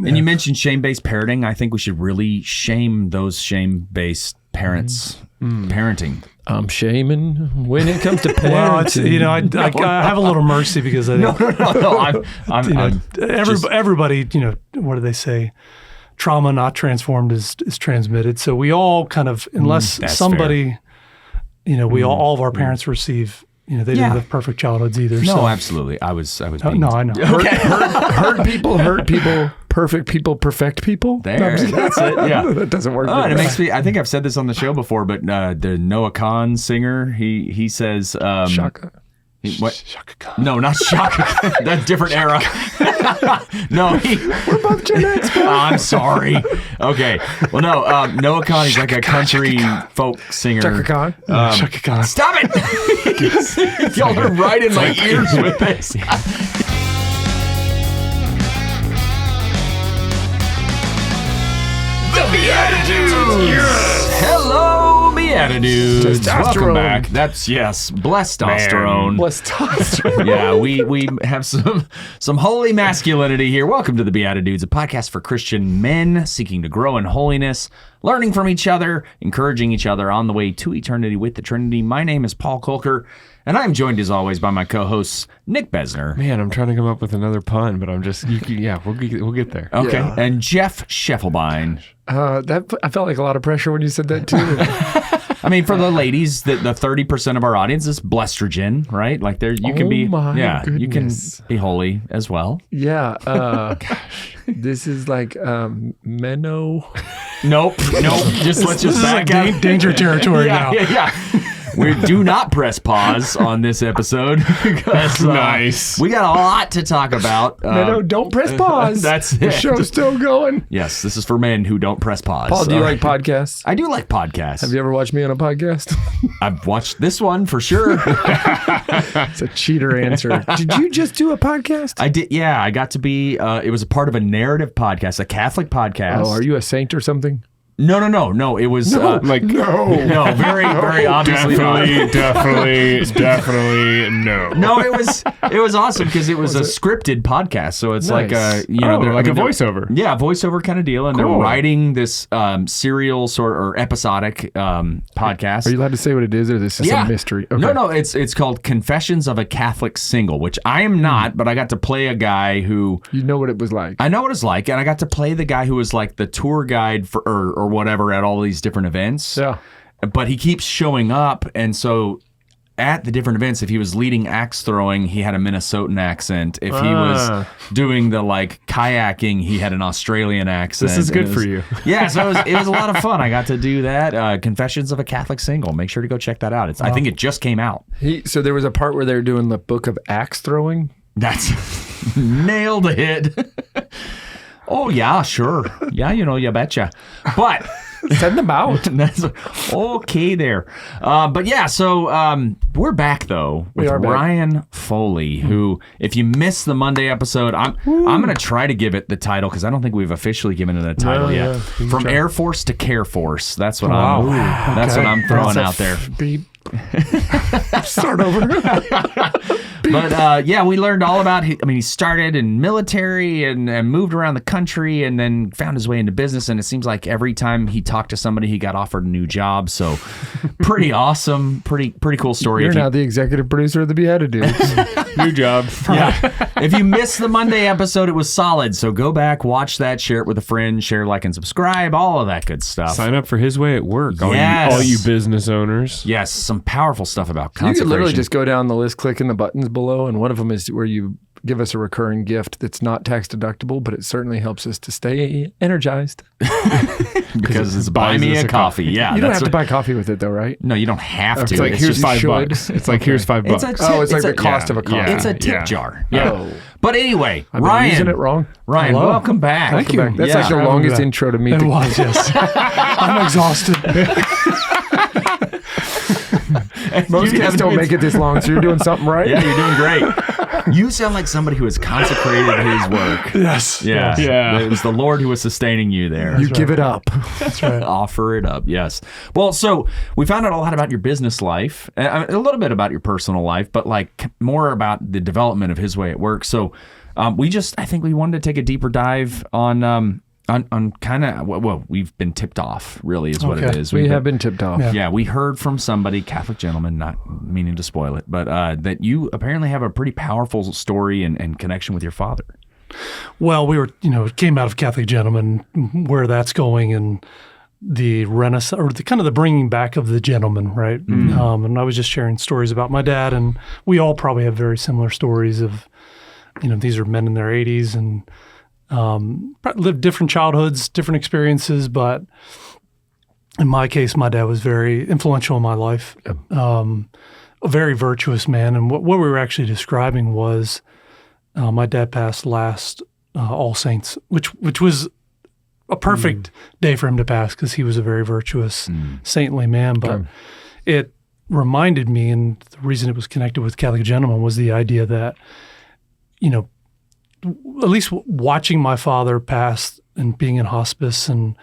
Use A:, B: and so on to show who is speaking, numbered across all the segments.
A: And you mentioned shame-based parenting. I think we should really shame those shame-based parents parenting.
B: I'm shaming when it comes to parenting.
C: Well, it's, I have a little mercy because I think everybody, what do they say? Trauma not transformed is transmitted. So we all kind of, unless somebody, we all of our parents receive. They didn't live perfect childhoods either.
A: No,
C: so.
A: absolutely. I was.
C: No, I know.
B: Hurt people, perfect people, perfect people.
A: That's it. Yeah,
B: that doesn't work.
A: And it makes me. I think I've said this on the show before, but the Noah Khan singer, he says,
B: Shaka.
A: What?
C: Shaka Khan.
A: No, not Shaka. That's different era. No,
B: We're both Gen X.
A: I'm sorry. Okay. Well, no, Noah Khan, he's like a country folk singer.
B: Shaka Khan.
C: Shaka Khan.
A: Stop it! Y'all are right in my ears with this. The BeatiDudes! Yes. Hello, BeatiDudes. Welcome back. That's, blestosterone.
B: Blestosterone.
A: Yeah, we have some holy masculinity here. Welcome to the BeatiDudes, a podcast for Christian men seeking to grow in holiness, learning from each other, encouraging each other on the way to eternity with the Trinity. My name is Paul Kolker, and I'm joined as always by my co-hosts, Nick Bezner.
D: Man, I'm trying to come up with another pun, but I'm just, we'll get there.
A: Okay,
B: Yeah.
A: and Jeff Schiefelbein.
B: I felt like a lot of pressure when you said that too.
A: I mean, for the ladies, the 30% of our audience is blestrogen, right? Like you can be, you can be holy as well.
B: Yeah. Gosh, this is like Menno.
A: Nope. Let's just back out.
C: Danger territory now.
A: Yeah. We do not press pause on this episode because
D: Nice.
A: we got a lot to talk about.
B: Menno, don't press pause.
A: That's
B: The
A: it.
B: show's still going.
A: Yes, this is for men who don't press pause.
B: Paul, do you like podcasts?
A: I do like podcasts.
B: Have you ever watched me on a podcast?
A: I've watched this one for sure.
B: It's a cheater answer. Did you just do a podcast?
A: I did. Yeah, I got to be. It was a part of a narrative podcast, a Catholic podcast.
B: Oh, are you a saint or something?
A: No. It was
D: No,
A: very, very obviously not.
D: definitely no.
A: No, it was awesome because it was a scripted podcast. So it's
B: Nice.
A: like a
D: they're like a voiceover.
A: Yeah, voiceover kind of deal, and
B: Cool.
A: they're writing this serial or episodic podcast.
B: Are you allowed to say what it is, or this is a mystery? Okay.
A: No, it's called Confessions of a Catholic Single, which I am not, but I got to play a guy who
B: You know what it was like.
A: I know what it's like, and I got to play the guy who was like the tour guide for or whatever at all these different events.
B: Yeah.
A: But he keeps showing up, and so at the different events, if he was leading axe throwing, he had a Minnesotan accent. If he was doing the like kayaking, he had an Australian accent.
D: This is good for you.
A: Yeah, so it was a lot of fun. I got to do that. Confessions of a Catholic Single. Make sure to go check that out. I think it just came out.
B: So there was a part where they were doing the book of axe throwing.
A: That's nailed it. Oh, yeah, sure. Yeah, you betcha. But
B: Send them out.
A: that's okay there. But yeah, so we're back, though, with
B: are back.
A: Ryan Foley, who, if you missed the Monday episode, I'm going to try to give it the title because I don't think we've officially given it a title yet.
B: yeah.
A: From Air Force to Care Force. That's what
C: Wow.
A: that's what I'm throwing out there.
B: Beep. Start over.
A: But yeah, we learned all about. He started in military and moved around the country, and then found his way into business. And it seems like every time he talked to somebody, he got offered a new job. So, pretty awesome, pretty cool story.
B: You're now the executive producer of the BeatiDudes.
D: New job.
A: Yeah. If you missed the Monday episode, it was solid. So go back, watch that, share it with a friend, share, like, and subscribe, all of that good stuff.
D: Sign up for His Way at Work.
A: Yes.
D: All you business owners.
A: Yes, some powerful stuff about
B: You
A: consecration.
B: could literally just go down the list, clicking the buttons below, and one of them is where you give us a recurring gift that's not tax deductible, but it certainly helps us to stay energized.
A: because it's buy
D: buys
A: me
D: us
A: a
D: a
A: coffee. Yeah,
B: You don't have
A: that's
B: to buy coffee with it, though, right?
A: No, you don't have to.
D: It's like,
A: It's
D: here's
A: just-
D: $5. It's like, here's $5.
A: It's a tip.
B: Oh, it's like the
A: a-
B: cost of a coffee.
A: It's a tip
D: Yeah.
A: jar. Yeah.
B: Oh.
A: But anyway,
B: I've been
A: Ryan.
B: using it wrong.
A: Ryan,
C: Hello.
A: welcome back.
C: Thank you.
B: That's
A: Yeah.
B: like the
C: Having
B: longest
C: that.
B: intro to meet
C: It
B: the
C: was, yes. I'm exhausted.
B: Most guests don't make it this long, so you're doing something right.
A: Yeah, you're doing great. You sound like somebody who has consecrated his work.
C: Yes.
A: Yeah.
D: Yeah.
A: It was the Lord who was sustaining you there.
B: You give it up.
C: That's right.
A: Offer it up. Yes. Well, so we found out a lot about your business life, a little bit about your personal life, but like more about the development of His Way at Work. So I think we wanted to take a deeper dive on kind of, well, we've been tipped off, really, is what it is.
B: We have been tipped off.
A: Yeah, we heard from somebody, Catholic gentleman, not meaning to spoil it, but that you apparently have a pretty powerful story and connection with your father.
C: Well, we were, it came out of Catholic gentleman, where that's going, and the Renaissance, or the kind of the bringing back of the gentleman, right? And I was just sharing stories about my dad, and we all probably have very similar stories of, these are men in their 80s and lived different childhoods, different experiences, but in my case, my dad was very influential in my life. A very virtuous man, and what we were actually describing was my dad passed last All Saints, which was a perfect day for him to pass because he was a very virtuous, saintly man. But it reminded me, and the reason it was connected with Catholic gentleman was the idea that, at least watching my father pass and being in hospice, and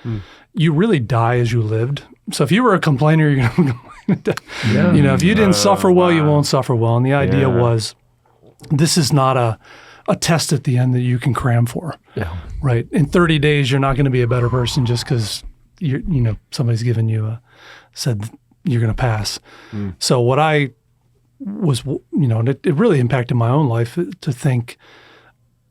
C: you really die as you lived. So if you were a complainer, you're going to complain. If you didn't suffer well, you won't suffer well. And the idea was, this is not a test at the end that you can cram for. Yeah. Right. In 30 days, you're not going to be a better person just because somebody's given you said you're going to pass. So what I was, and it really impacted my own life to think,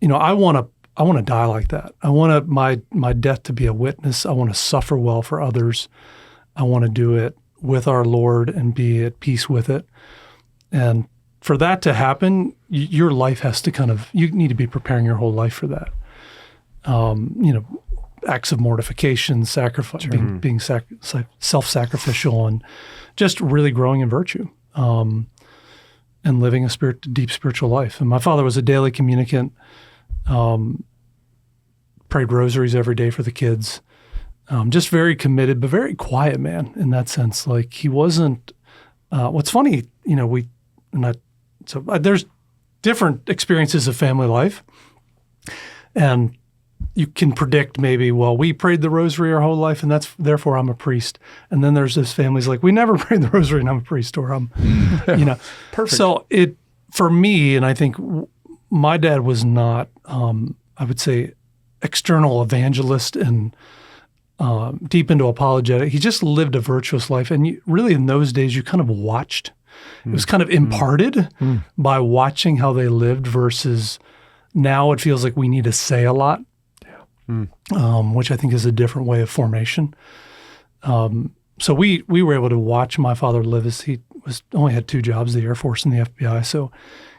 C: I want to die like that. I want my death to be a witness. I want to suffer well for others. I want to do it with our Lord and be at peace with it. And for that to happen, your life has to you need to be preparing your whole life for that. Acts of mortification, sacrifice, being self-sacrificial, and just really growing in virtue, and living a deep spiritual life. And my father was a daily communicant. Prayed rosaries every day for the kids. Just very committed, but very quiet man in that sense. Like he wasn't. What's funny, there's different experiences of family life, and you can predict maybe, well, we prayed the rosary our whole life, and therefore I'm a priest. And then there's this family's like, we never prayed the rosary, and I'm a priest, or I'm, Perfect. So for me, and I think my dad was not, I would say, external evangelist and deep into apologetic. He just lived a virtuous life. And really in those days, you kind of watched. It was kind of imparted by watching how they lived versus now it feels like we need to say a lot, which I think is a different way of formation. So we were able to watch my father live as he only had 2 jobs, the Air Force and the FBI. So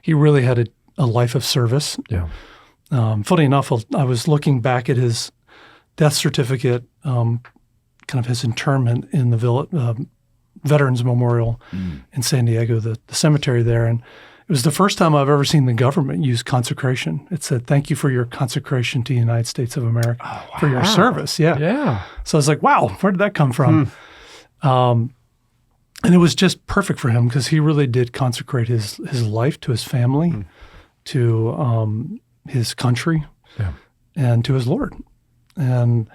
C: he really had a life of service. Yeah. Funny enough, I was looking back at his death certificate, kind of his interment in the Veterans Memorial in San Diego, the cemetery there. And it was the first time I've ever seen the government use consecration. It said, "Thank you for your consecration to the United States of America, for your service." Yeah. Yeah. So I was like, wow, where did that come from? And it was just perfect for him because he really did consecrate his life to his family, to his country, and to his Lord. And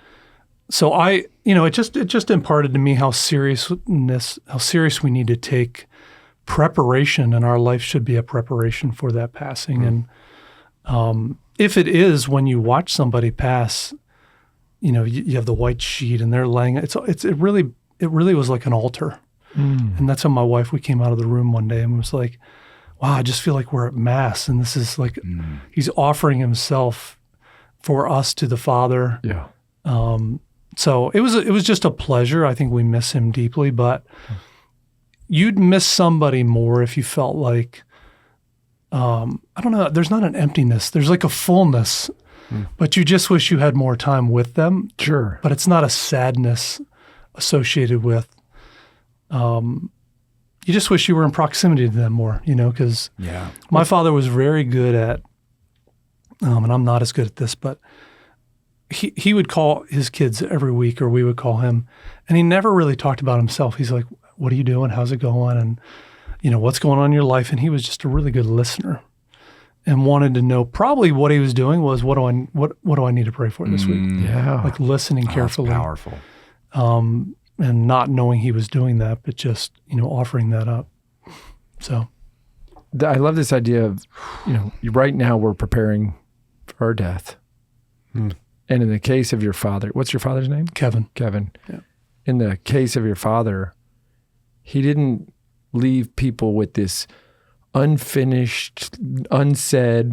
C: so it just imparted to me how serious we need to take preparation, and our life should be a preparation for that passing. And if it is when you watch somebody pass, you have the white sheet and they're laying it really was like an altar. And that's how my wife, we came out of the room one day and was like, wow, I just feel like we're at Mass, and this is like he's offering himself for us to the Father. Yeah. So it was just a pleasure. I think we miss him deeply, but you'd miss somebody more if you felt like, I don't know, there's not an emptiness. There's like a fullness, but you just wish you had more time with them. Sure. But it's not a sadness associated with, you just wish you were in proximity to them more, because my father was very good at, and I'm not as good at this, but he would call his kids every week, or we would call him, and he never really talked about himself. He's like, what are you doing? How's it going? And, what's going on in your life? And he was just a really good listener and wanted to know probably what he was doing was, what do I need to pray for this week? Yeah. Like listening carefully.
A: That's powerful.
C: And not knowing he was doing that, but just, offering that up. So.
B: I love this idea of, right now we're preparing or death. And in the case of your father, what's your father's name?
C: Kevin.
B: Yeah. In the case of your father, he didn't leave people with this unfinished, unsaid,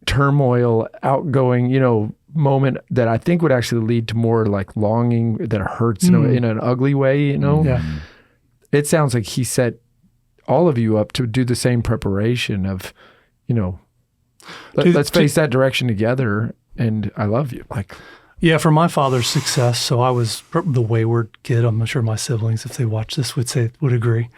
B: turmoil, outgoing, moment that I think would actually lead to more like longing that hurts in an ugly way,
C: Yeah.
B: It sounds like he set all of you up to do the same preparation of, let's face that direction together, and I love you.
C: Yeah, for my father's success, so I was the wayward kid. I'm sure my siblings, if they watch this, would agree.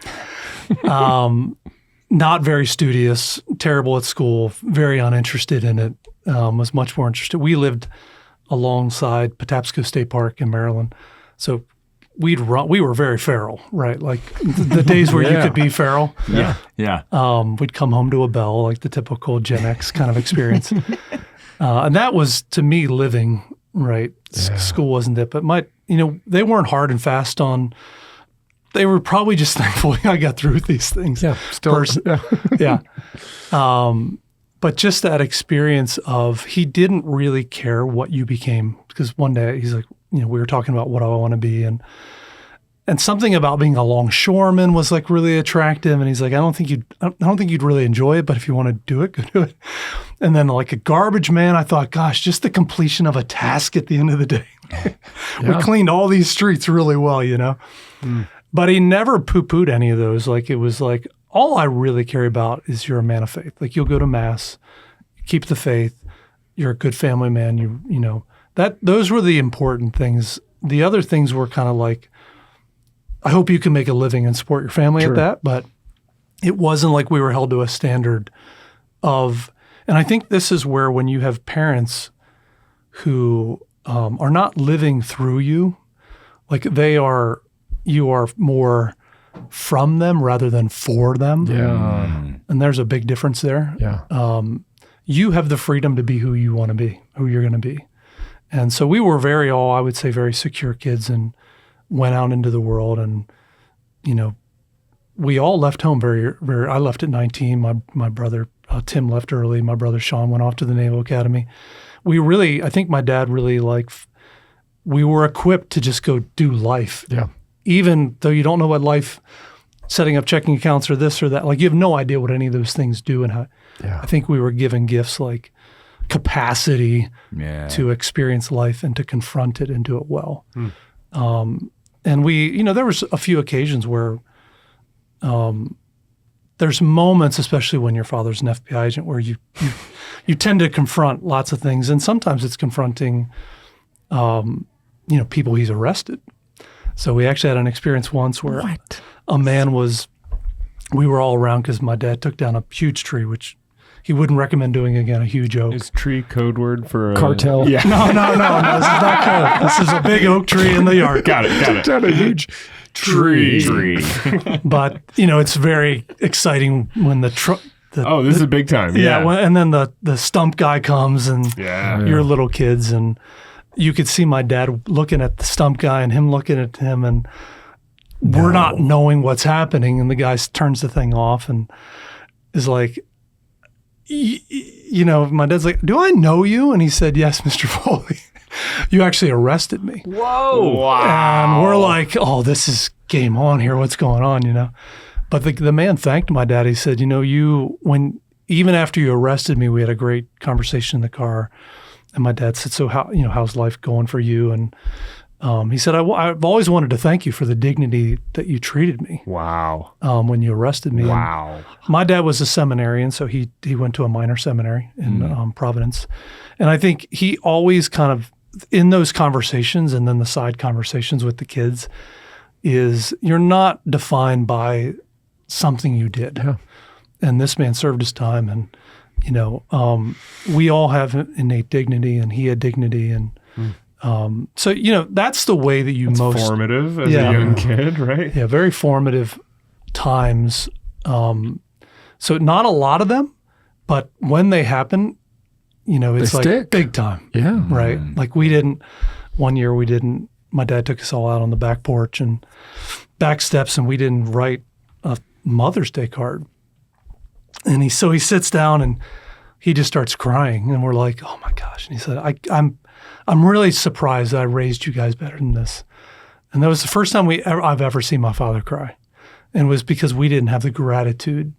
C: Not very studious, terrible at school, very uninterested in it, was much more interested. We lived alongside Patapsco State Park in Maryland, so we were very feral, right? Like the days where you could be feral.
A: Yeah.
C: We'd come home to a bell, like the typical Gen X kind of experience. And that was, to me, living, right?
B: Yeah.
C: School wasn't it, but they weren't hard and fast on. They were probably just thankful I got through with these things.
B: Yeah, still.
C: Yeah. But just that experience of he didn't really care what you became, because one day he's like, we were talking about what I want to be, and something about being a longshoreman was like really attractive, and he's like, I don't think you'd really enjoy it, but if you want to do it, go do it. And then like a garbage man, I thought, gosh, just the completion of a task at the end of the day. We cleaned all these streets really well, But he never poo-pooed any of those. Like it was like, all I really care about is you're a man of faith. Like you'll go to mass, keep the faith, you're a good family man, those were the important things. The other things were kind of like, I hope you can make a living and support your family at that, but it wasn't like we were held to a standard of, and I think this is where when you have parents who are not living through you, like you are more from them rather than for them.
B: Yeah.
C: And there's a big difference there.
B: Yeah.
C: You have the freedom to be who you want to be, who you're going to be. And so we were I would say, very secure kids, and went out into the world. And, we all left home very, very, I left at 19. My brother, Tim, left early. My brother, Sean, went off to the Naval Academy. I think my dad really we were equipped to just go do life.
B: Yeah.
C: Even though you don't know what life, setting up checking accounts or this or that, like you have no idea what any of those things do. And how, I think we were given gifts like capacity to experience life and to confront it and do it well. And we, there was a few occasions where there's moments, especially when your father's an FBI agent, where you tend to confront lots of things. And sometimes it's confronting, people he's arrested. So we actually had an experience once where a man we were all around because my dad took down a huge tree, which he wouldn't recommend doing again, a huge oak.
D: Is tree code word for
B: cartel?
D: Yeah.
C: No, this is not code. This is a big oak tree in the yard.
D: Got it.
B: Down a huge
A: Tree.
C: But, it's very exciting when this
D: is a big time.
C: Yeah. And then the stump guy comes and you're little kids, and you could see my dad looking at the stump guy and him looking at him, and we're not knowing what's happening. And the guy turns the thing off and is like, my dad's like, do I know you? And he said, yes, Mr. Foley. You actually arrested me.
A: Whoa.
D: Wow.
C: And we're like, oh, this is game on here. What's going on, But the man thanked my dad. He said, even after you arrested me, we had a great conversation in the car. And my dad said, so how's life going for you? And he said, I've always wanted to thank you for the dignity that you treated me.
D: Wow.
C: When you arrested me.
D: Wow.
C: And my dad was a seminarian, so he went to a minor seminary in Providence. And I think he always kind of, in those conversations and then the side conversations with the kids, is you're not defined by something you did. Yeah. And this man served his time, and we all have innate dignity, and he had dignity, and so that's the way that
D: That's
C: most
D: formative as a young kid, right?
C: Yeah, very formative times. So not a lot of them, but when they happen, it's like
B: stick.
C: big time.
B: Yeah,
C: right. Like my dad took us all out on the back porch and back steps, and we didn't write a Mother's Day card. And he sits down, and he just starts crying, and we're like, oh my gosh. And he said, I'm really surprised that I raised you guys better than this. And that was the first time I've ever seen my father cry. And it was because we didn't have the gratitude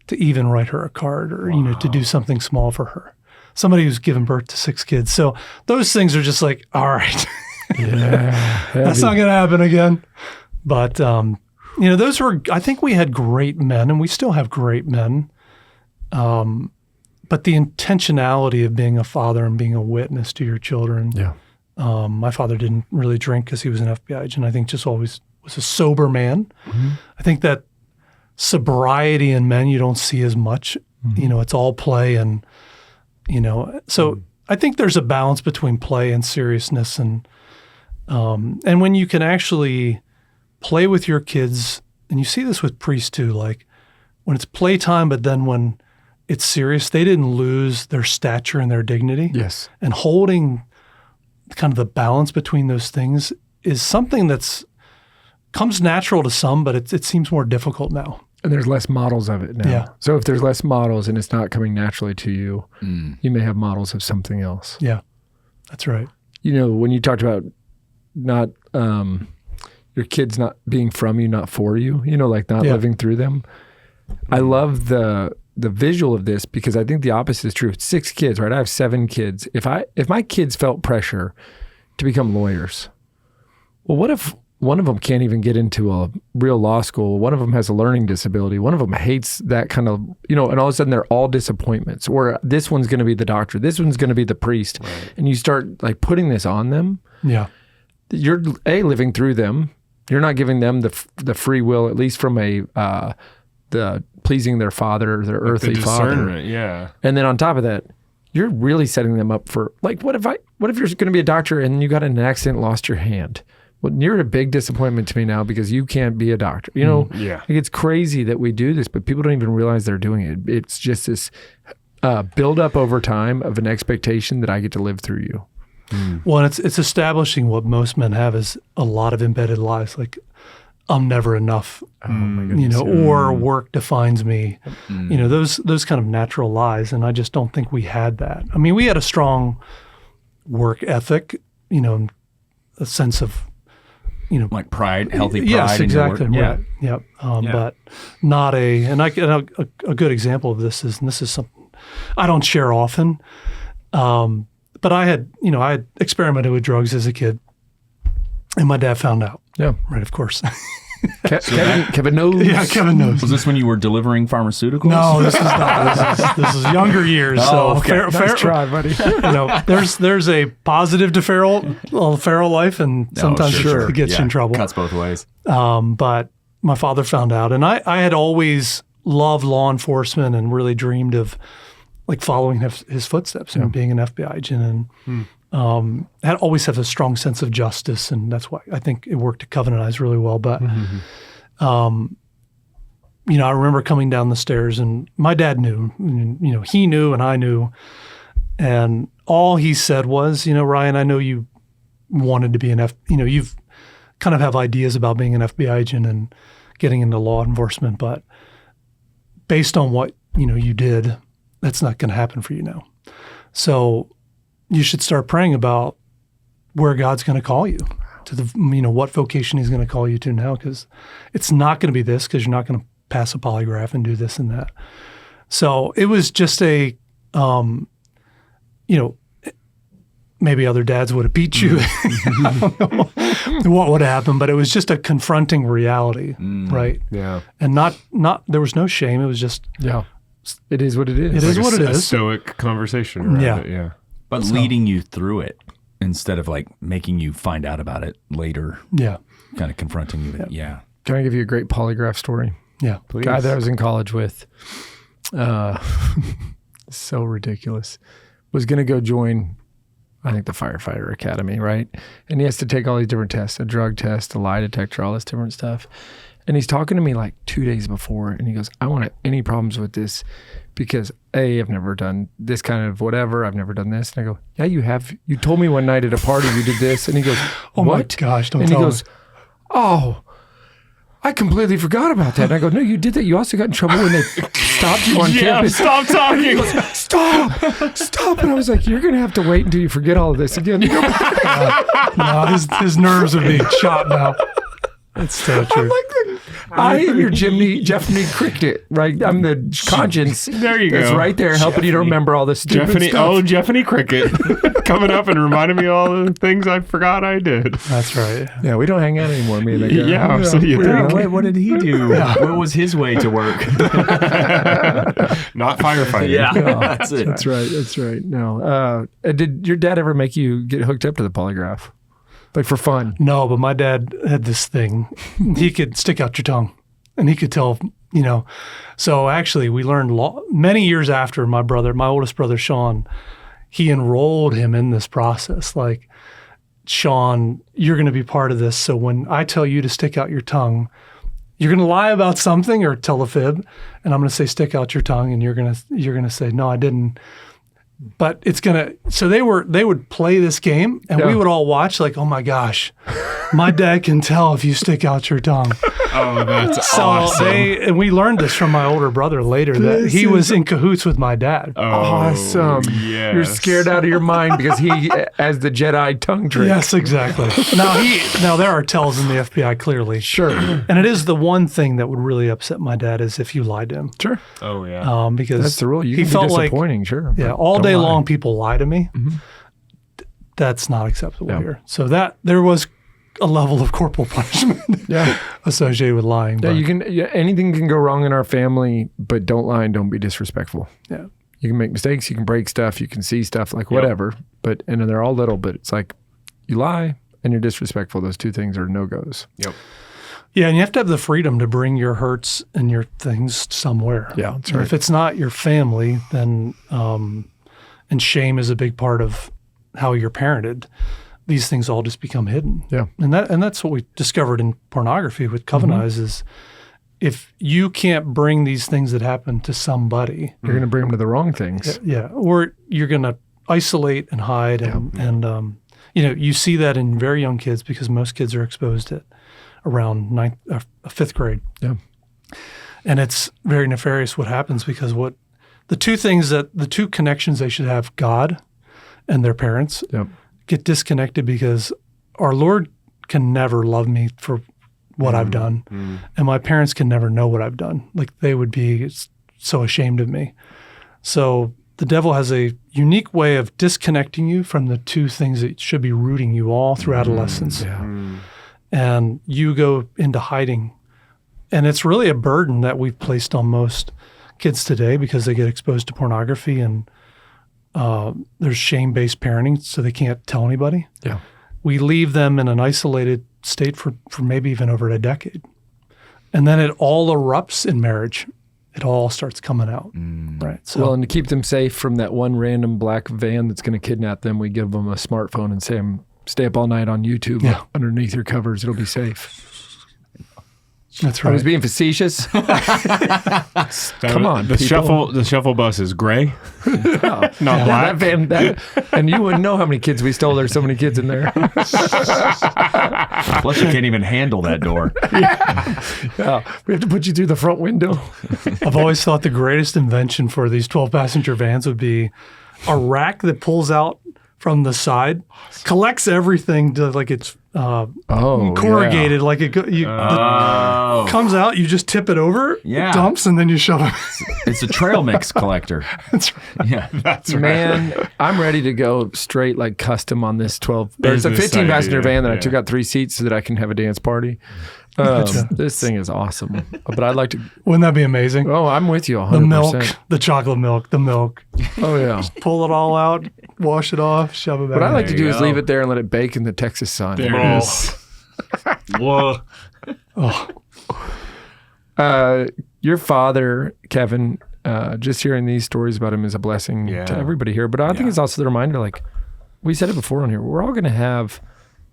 C: to even write her a card or, to do something small for her. Somebody who's given birth to 6 kids. So those things are just like, all right, that's not going to happen again. But, those were, I think we had great men, and we still have great men. But the intentionality of being a father and being a witness to your children.
B: Yeah.
C: My father didn't really drink because he was an FBI agent. I think just always was a sober man. Mm-hmm. I think that sobriety in men you don't see as much. Mm-hmm. It's all play and, so I think there's a balance between play and seriousness. And when you can actually play with your kids, and you see this with priests too, like when it's playtime, but then when it's serious, they didn't lose their stature and their dignity.
B: Yes. And
C: holding kind of the balance between those things is something that's comes natural to some, but it seems more difficult now.
B: And there's less models of it now.
C: Yeah.
B: So if there's less models and it's not coming naturally to you, you may have models of something else.
C: Yeah, that's right.
B: When you talked about not your kids not being from you, not for you, like not living through them. I love the visual of this because I think the opposite is true. 6 kids, right? I have 7 kids. If my kids felt pressure to become lawyers, well, what if one of them can't even get into a real law school? One of them has a learning disability. One of them hates that kind of, and all of a sudden they're all disappointments. Or this one's going to be the doctor. This one's going to be the priest. Right. And you start like putting this on them.
C: Yeah.
B: You're living through them. You're not giving them the free will, at least from the pleasing their father, their earthly father.
D: Yeah.
B: And then on top of that, you're really setting them up for like, what if you're going to be a doctor and you got in an accident, lost your hand? Well, you're a big disappointment to me now because you can't be a doctor. Like it's crazy that we do this, but people don't even realize they're doing it. It's just this build up over time of an expectation that I get to live through you.
C: Well, and it's establishing what most men have is a lot of embedded lies, like I'm never enough, or work defines me, those kind of natural lies. And I just don't think we had that. I mean, we had a strong work ethic, a sense of,
A: like pride, healthy pride.
C: Yes, exactly.
A: In your work.
C: Right. Yep. But not a good example of this is, and this is something I don't share often. But I had experimented with drugs as a kid, and my dad found out.
B: Yeah.
C: Right, of course.
B: Kevin knows.
C: Yeah, Kevin knows.
A: Was this when you were delivering pharmaceuticals?
C: No, this is not. This is younger years.
A: Oh, okay.
B: Nice try, buddy.
C: There's a positive to feral life, and sometimes it gets you in trouble.
A: Cuts both ways.
C: But my father found out, and I had always loved law enforcement and really dreamed of like following his footsteps and being an FBI agent, and had always have a strong sense of justice, and that's why I think it worked to covenantize really well. But I remember coming down the stairs, and my dad knew, he knew, and I knew, and all he said was, Ryan, I know you wanted to be you've kind of have ideas about being an FBI agent and getting into law enforcement, but based on what you did, that's not going to happen for you now. So you should start praying about where God's going to call you to what vocation he's going to call you to now, because it's not going to be this, because you're not going to pass a polygraph and do this and that. So it was just a, maybe other dads would have beat you. I don't know what would happen, but it was just a confronting reality, right?
D: Yeah.
C: And not there was no shame. It was just
B: it is what it is.
C: It is what it is.
D: A stoic conversation around it. Yeah.
A: But leading you through it instead of like making you find out about it later.
C: Yeah.
A: Kind of confronting you. Yeah.
B: Can I give you a great polygraph story?
C: Yeah.
B: Please. Guy that I was in college with, so ridiculous, was going to go join, I think, the firefighter academy, right? And he has to take all these different tests, a drug test, a lie detector, all this different stuff. And he's talking to me like 2 days before, and he goes, I don't want any problems with this because I've never done this kind of whatever. I've never done this. And I go, yeah, you have. You told me one night at a party you did this. And he goes,
C: oh
B: what?
C: My gosh, don't
B: and
C: tell
B: he goes,
C: me.
B: Oh, I completely forgot about that. And I go, no, you did that. You also got in trouble when they stopped you on campus.
D: Stop talking.
B: Stop. And I was like, you're going to have to wait until you forget all of this again.
C: No, his nerves are being shot now. That's so true.
B: I am your Jeffney Cricket, right? I'm the conscience.
D: There you go.
B: That's right there, helping you to remember all this stupid stuff.
D: Jeffney Cricket coming up and reminding me all the things I forgot I did.
C: That's right.
B: Yeah, we don't hang out anymore, me and that guy.
D: Yeah, so you think.
A: What did he do? What was his way to work?
D: Not firefighting.
A: Yeah,
B: No,
A: that's it.
B: That's right. No. Did your dad ever make you get hooked up to the polygraph? Like for fun?
C: No, but my dad had this thing. He could stick out your tongue, and he could tell, So actually, we learned many years after my oldest brother, Sean, he enrolled him in this process. Like, Sean, you're going to be part of this. So when I tell you to stick out your tongue, you're going to lie about something or tell a fib, and I'm going to say stick out your tongue, and you're going to say no, I didn't. But it's gonna. So they would play this game, and we would all watch. Like, oh my gosh, my dad can tell if you stick out your tongue.
D: Oh, that's
C: So
D: awesome.
C: and we learned this from my older brother later that he was in cahoots with my dad.
B: Awesome.
D: Yes.
B: You're scared out of your mind because he has the Jedi tongue trick.
C: Yes, exactly. Now there are tells in the FBI clearly.
B: Sure.
C: And it is the one thing that would really upset my dad is if you lied to him.
B: Sure.
D: Oh, yeah.
C: Because
B: That's the rule. You
C: he
B: can
C: felt
B: be
C: like
B: disappointing, sure.
C: yeah,
B: but
C: all
B: don't
C: day
B: lie.
C: long people lie to me. That's not acceptable here. So that there was a level of corporal punishment associated with lying.
B: Yeah, anything can go wrong in our family, but don't lie and don't be disrespectful.
C: Yeah.
B: You can make mistakes, you can break stuff, you can see stuff, like whatever. But and they're all little, but it's like you lie and you're disrespectful. Those two things are no-goes.
D: Yep.
C: Yeah, and you have to have the freedom to bring your hurts and your things somewhere.
B: Yeah, that's
C: And
B: right.
C: if it's not your family, then and shame is a big part of how you're parented. These things all just become hidden.
B: Yeah.
C: And that's what we discovered in pornography with Coven Eyes is if you can't bring these things that happen to somebody,
B: You're going to bring them to the wrong things.
C: or you're going to isolate and hide and you see that in very young kids because most kids are exposed at around fifth grade.
B: Yeah.
C: And it's very nefarious what happens because the two connections they should have, God and their parents,
B: Yep.
C: get disconnected because our Lord can never love me for what I've done. And my parents can never know what I've done. Like they would be so ashamed of me. So the devil has a unique way of disconnecting you from the two things that should be rooting you all through adolescence.
B: Yeah.
C: And you go into hiding. And it's really a burden that we've placed on most kids today because they get exposed to pornography and there's shame-based parenting, so they can't tell anybody.
B: Yeah.
C: We leave them in an isolated state for maybe even over a decade. And then it all erupts in marriage. It all starts coming out. Right. So
B: Well, and to keep them safe from that one random black van that's going to kidnap them, we give them a smartphone and say, stay up all night on YouTube underneath your covers. It'll be safe.
C: that's
B: I was
C: right.
B: being facetious. Come on,
D: The
B: people.
D: shuffle bus is gray, not black.
B: That van, and you wouldn't know how many kids we stole. There's so many kids in there.
A: Plus, you can't even handle that door.
B: Yeah, we have to put you through the front window.
C: I've always thought the greatest invention for these 12-passenger vans would be a rack that pulls out from the side, collects everything to like it's corrugated, like it comes out. You just tip it over,
A: Yeah.
C: it dumps, and then you shove it.
A: It's a trail mix collector.
C: That's right.
A: Yeah.
D: That's right.
B: Man, I'm ready to go straight like custom on this 12. It's a
D: Business
B: 15 passenger
D: idea,
B: van that I
D: yeah.
B: took out 3 seats so that I can have a dance party. This thing is awesome. But I'd like to.
C: Wouldn't that be amazing?
B: Oh, I'm with you 100%.
C: The milk, the chocolate milk, the milk.
B: Oh yeah.
C: Pull it all out, wash it off, shove it back.
B: What I
C: in.
B: like to do
A: you
B: is
A: go.
B: leave it there and let it bake in the Texas sun.
D: There it is. Whoa.
B: Your father, Kevin, just hearing these stories about him is a blessing to everybody here. But I think it's also the reminder, like we said it before on here, we're all going to have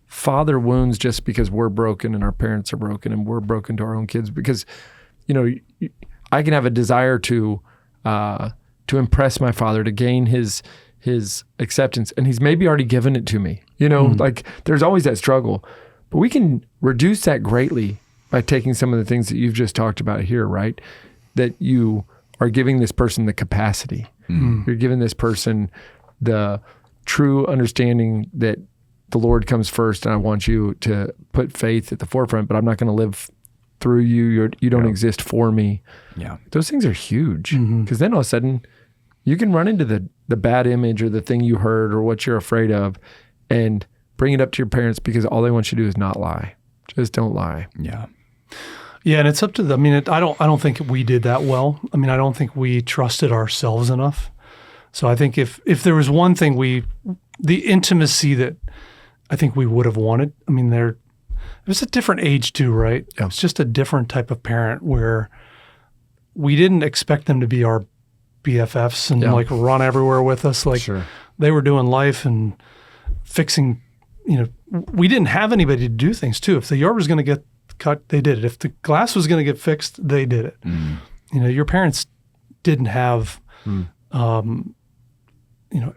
B: father wounds just because we're broken and our parents are broken and we're broken to our own kids. Because, I can have a desire to impress my father, to gain his acceptance, and he's maybe already given it to me. Like there's always that struggle. But we can reduce that greatly by taking some of the things that you've just talked about here, right? That you are giving this person the capacity. You're giving this person the true understanding that the Lord comes first, and I want you to put faith at the forefront, but I'm not going to live through you. You don't exist for me.
A: Yeah.
B: Those things are huge, because then all of a sudden you can run into the bad image or the thing you heard or what you're afraid of and bring it up to your parents, because all they want you to do is not lie. Just don't lie.
A: Yeah.
C: Yeah, and it's up to them. I mean, I don't think we did that well. I mean, I don't think we trusted ourselves enough. So I think if there was one thing the intimacy that I think we would have wanted, I mean, it was a different age too, right?
B: Yeah.
C: It's just a different type of parent where we didn't expect them to be our BFFs and like run everywhere with us. Like they were doing life and fixing, we didn't have anybody to do things too. If the yard was going to get cut, they did it. If the glass was going to get fixed, they did it. Your parents didn't have,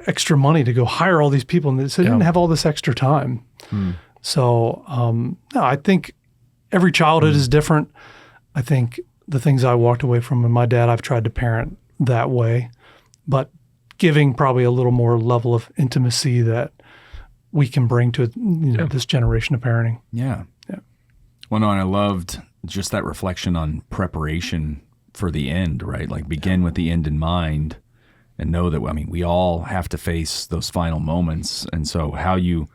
C: extra money to go hire all these people, and so they didn't have all this extra time. So, no, I think every childhood is different. I think the things I walked away from, and my dad, I've tried to parent that way, but giving probably a little more level of intimacy that we can bring to this generation of parenting.
A: Yeah. Well, no, and I loved just that reflection on preparation for the end, right? Like begin with the end in mind and know that, we all have to face those final moments. And so how you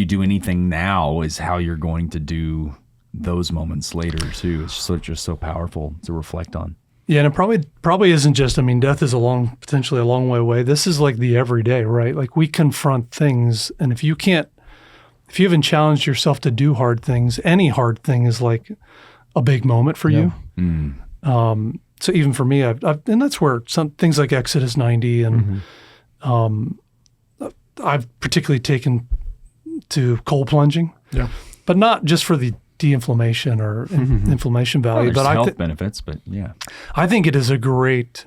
A: do anything now is how you're going to do those moments later too. It's just so powerful to reflect on.
C: Yeah, and it probably isn't just, death is potentially a long way away. This is like the everyday, right? Like we confront things, and if you haven't challenged yourself to do hard things, any hard thing is like a big moment for you. So even for me, and that's where some things like Exodus 90 and I've particularly taken to cold plunging, but not just for the de-inflammation or inflammation value,
A: but health
C: think
A: benefits. But yeah,
C: I think it is a great,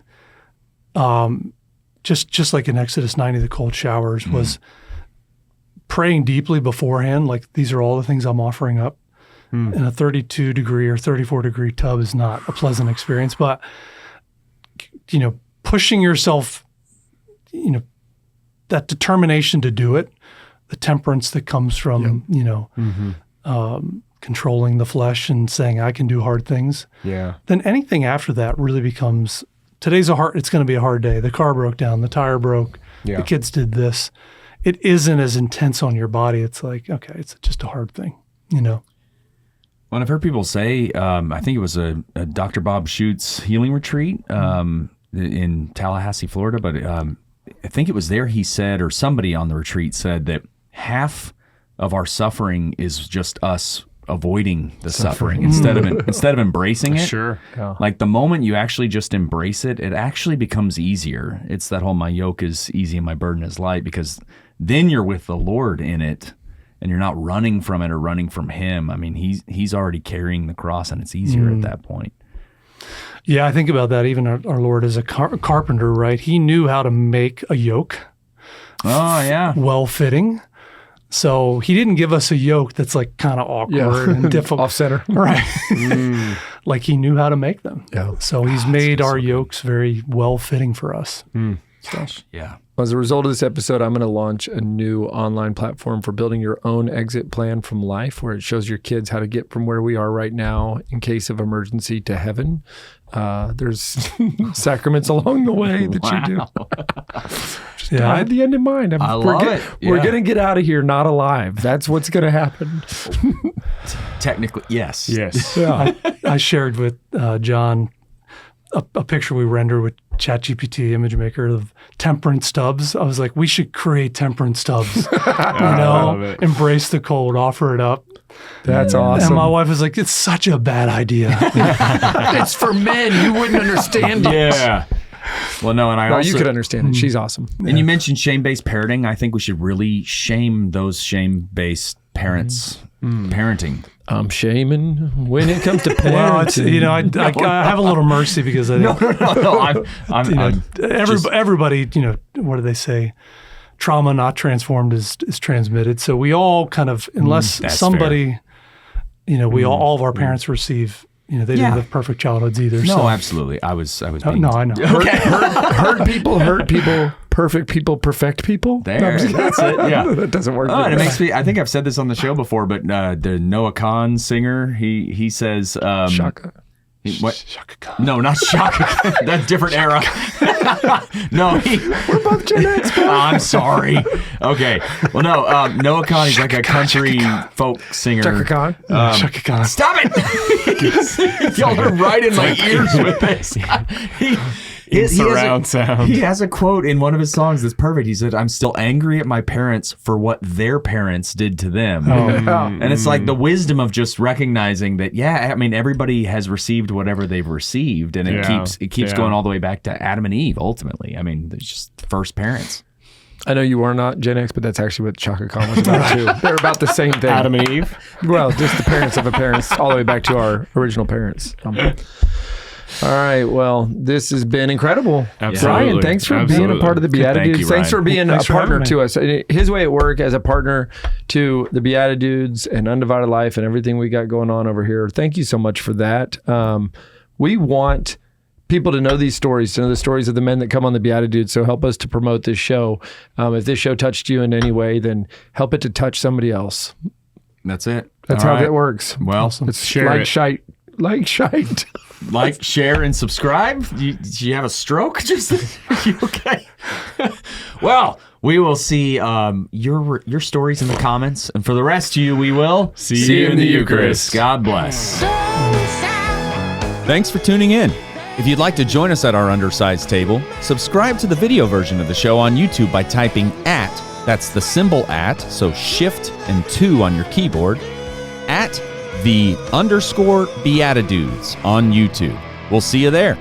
C: just like in Exodus 90, the cold showers was praying deeply beforehand. Like these are all the things I'm offering up. And a 32 degree or 34 degree tub is not a pleasant experience, but pushing yourself, that determination to do it, the temperance that comes from, controlling the flesh and saying, I can do hard things.
B: Yeah.
C: Then anything after that really becomes, it's going to be a hard day. The car broke down, the tire broke, the kids did this. It isn't as intense on your body. It's like, okay, it's just a hard thing,
A: Well, I've heard people say, I think it was a Dr. Bob Schuchts healing retreat in Tallahassee, Florida, but I think it was there he said, or somebody on the retreat said, that half of our suffering is just us avoiding the suffering instead of embracing it.
D: Sure.
B: Yeah.
A: Like the moment you actually just embrace it, it actually becomes easier. It's that whole my yoke is easy and my burden is light, because then you're with the Lord in it. And you're not running from it or running from him. He's already carrying the cross, and it's easier at that point.
C: Yeah, I think about that. Even our Lord as a carpenter, right? He knew how to make a yoke.
A: Oh, yeah.
C: Well-fitting. So he didn't give us a yoke that's like kind of awkward and difficult.
B: Off-center.
C: Right. Like he knew how to make them.
B: Yeah.
C: So he's made our yokes very well-fitting for us. So.
A: Yeah.
B: As a result of this episode, I'm going to launch a new online platform for building your own exit plan from life, where it shows your kids how to get from where we are right now in case of emergency to heaven. There's sacraments along the way that you do. I had the end in mind. We're going to get out of here not alive. That's what's going to happen.
A: Technically, yes.
D: Yes.
C: Yeah. I shared with John a picture we rendered with ChatGPT image maker of temperance stubs. I was like, we should create temperance stubs. Embrace the cold, offer it up.
B: That's awesome.
C: And my wife was like, it's such a bad idea.
B: It's for men. You wouldn't understand it.
A: Yeah. Well, no, and I also...
B: you could understand it. She's awesome.
A: And you mentioned shame-based parenting. I think we should really shame those shame-based parents parenting.
B: I'm shaming when it comes to parenting.
C: Well, I have a little mercy because I think...
A: No.
C: Everybody, what do they say? Trauma not transformed is transmitted. So we all kind of, unless somebody, all of our parents receive, they didn't have perfect childhoods either.
A: No,
C: so.
A: absolutely. I was being...
C: No, I know.
B: Hurt people, perfect people, perfect people.
A: There, that's it. Yeah,
B: that doesn't work.
A: Oh, and it makes me. I think I've said this on the show before, but the Noah Khan singer, he says,
B: Shaka.
A: What?
C: Shaka Khan.
A: No, not Shaka. That's different era. No,
B: We're both Gen X.
A: I'm sorry. Okay. Well, no, Noah Khan, he's like a country folk singer.
B: Shaka Khan.
C: Shaka Khan.
A: Stop it! Y'all are right in my ears with this.
D: Surround sound.
A: He has a quote in one of his songs that's perfect. He said, "I'm still angry at my parents for what their parents did to them." And it's like the wisdom of just recognizing that, everybody has received whatever they've received, and it keeps going all the way back to Adam and Eve, ultimately. I mean, it's just the first parents.
B: I know you are not Gen X, but that's actually what Shaka Khan was about too. They're about the same thing.
D: Adam and Eve?
B: Well, just the parents of the parents, all the way back to our original parents. All right. Well, this has been incredible.
D: Absolutely.
B: Ryan, thanks for being a part of the
A: Thank
B: BeatiDudes.
A: you,
B: Thanks for being a partner to us. His way at work as a partner to the BeatiDudes and Undivided Life and everything we got going on over here. Thank you so much for that. We want people to know these stories, to know the stories of the men that come on the BeatiDudes. So help us to promote this show. If this show touched you in any way, then help it to touch somebody else.
A: That's it.
B: That's how that works.
A: Well,
B: It's
D: share
B: like
D: it.
B: shite. Like shite.
A: Like, share, and subscribe. Do you have a stroke? Just you okay? Well, we will see your stories in the comments, and for the rest of you, we will
D: see you in the Eucharist.
A: God bless. Thanks for tuning in. If you'd like to join us at our undersized table, subscribe to the video version of the show on YouTube by typing @ that's the symbol @ so shift and 2 on your keyboard @ _BeatiDudes on YouTube. We'll see you there.